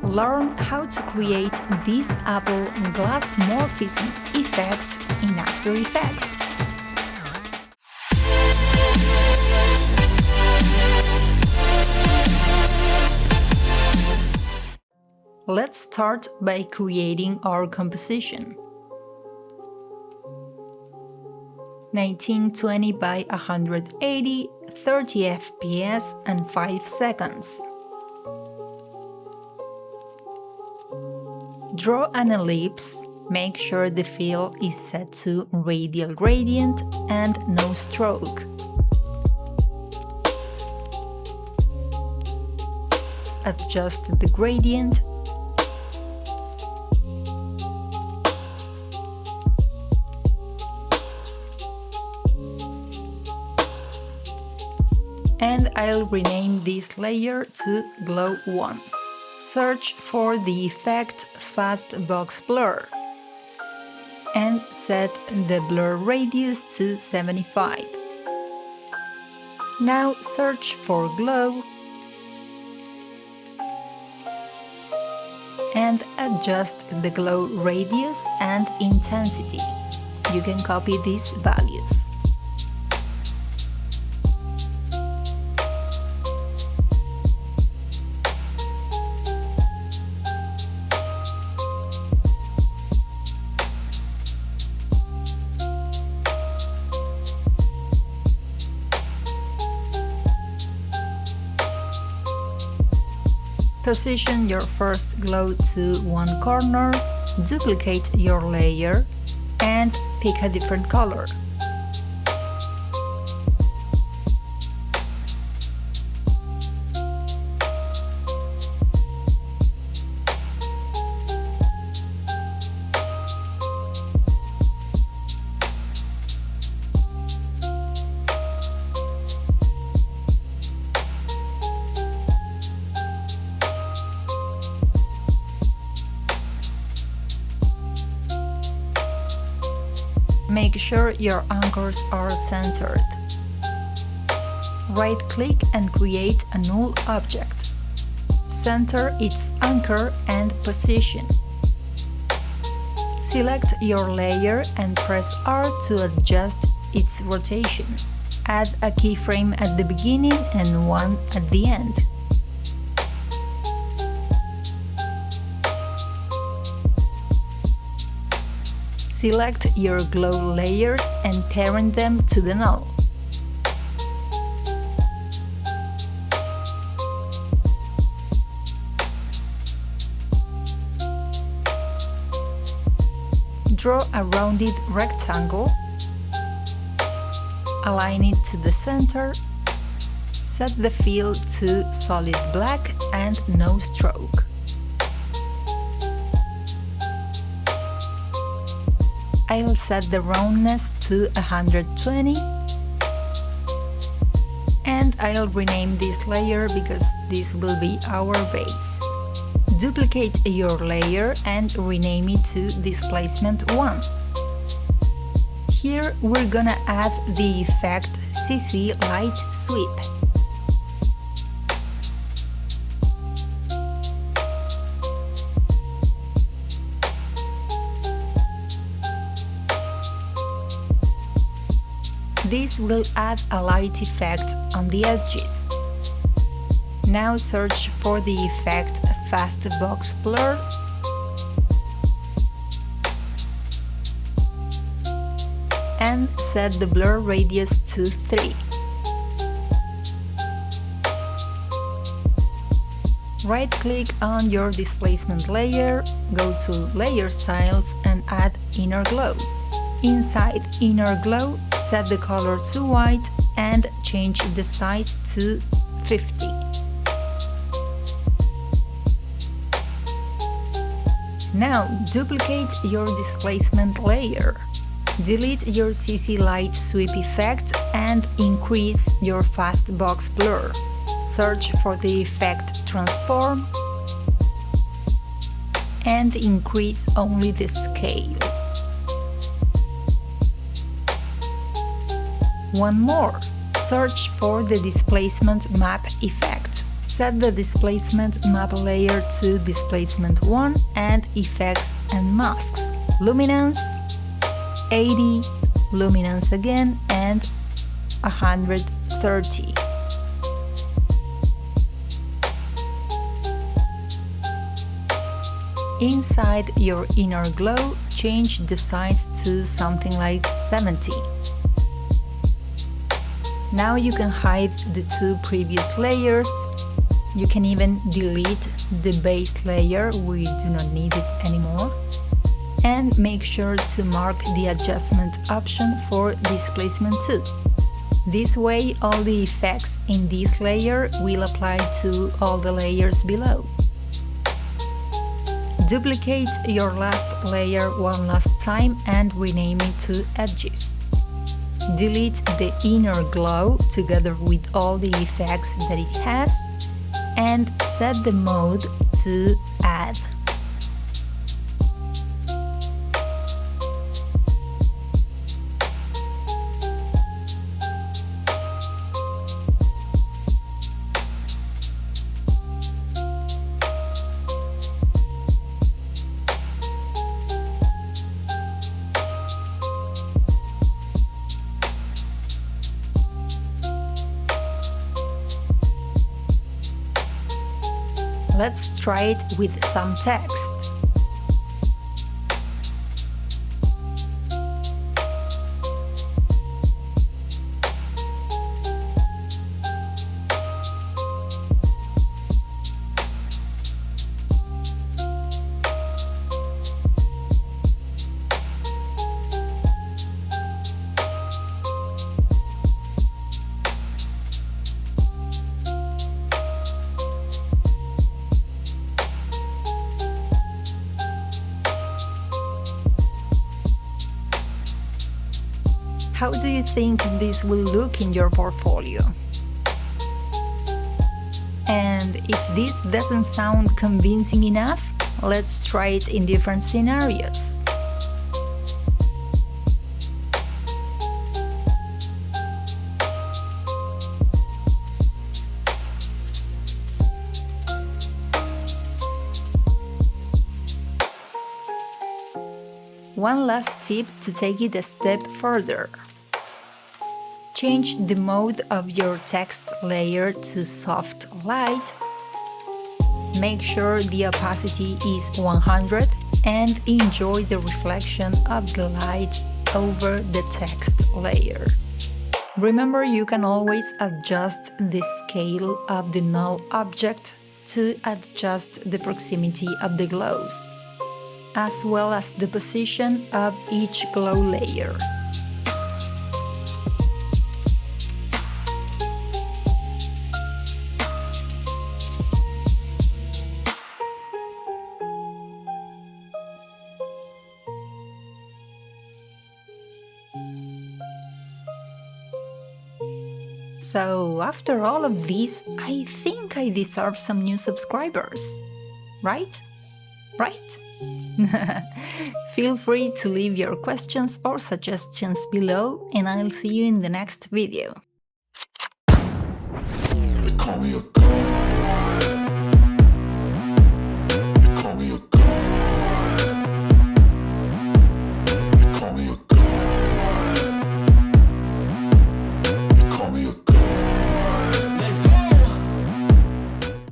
learn how to create this apple glass morphism effect in After Effects. Let's start by creating our composition. 1920 by 180, 30 fps and 5 seconds. Draw an ellipse. Make sure the fill is set to radial gradient and no stroke. Adjust the gradient. And I'll rename this layer to Glow 1. Search for the effect Fast Box Blur and set the blur radius to 75. Now search for Glow and adjust the glow radius and intensity. You can copy these values. Position your first glow to one corner, duplicate your layer, and pick a different color. Make sure your anchors are centered. Right-click and create a null object. Center its anchor and position. Select your layer and press R to adjust its rotation. Add a keyframe at the beginning and one at the end. Select your glow layers and parent them to the null. Draw a rounded rectangle, align it to the center, set the fill to solid black and no stroke. I'll set the roundness to 120 and I'll rename this layer because this will be our base. Duplicate your layer and rename it to Displacement 1. Here we're gonna add the effect CC Light Sweep. This will add a light effect on the edges. Now search for the effect Fast Box Blur and set the blur radius to 3. Right-click on your displacement layer, go to Layer Styles and add Inner Glow. Inside Inner Glow, set the color to white and change the size to 50. Now duplicate your displacement layer. Delete your CC Light Sweep effect and increase your Fast Box Blur. Search for the effect Transform and increase only the scale. One more. Search for the Displacement Map effect. Set the displacement map layer to displacement 1 and effects and masks. Luminance 80, luminance again, and 130. Inside your inner glow, change the size to something like 70. Now you can hide the two previous layers. You can even delete the base layer, we do not need it anymore. And make sure to mark the adjustment option for displacement 2. This way all the effects in this layer will apply to all the layers below. Duplicate your last layer one last time and rename it to Edges. Delete the inner glow together with all the effects that it has and set the mode to Add. Let's try it with some text. How do you think this will look in your portfolio? And if this doesn't sound convincing enough, let's try it in different scenarios. One last tip to take it a step further. Change the mode of your text layer to soft light. Make sure the opacity is 100 and enjoy the reflection of the light over the text layer. Remember, you can always adjust the scale of the null object to adjust the proximity of the glows, as well as the position of each glow layer. So, after all of this, I think I deserve some new subscribers. Right? Right? Feel free to leave your questions or suggestions below, and I'll see you in the next video. They call me a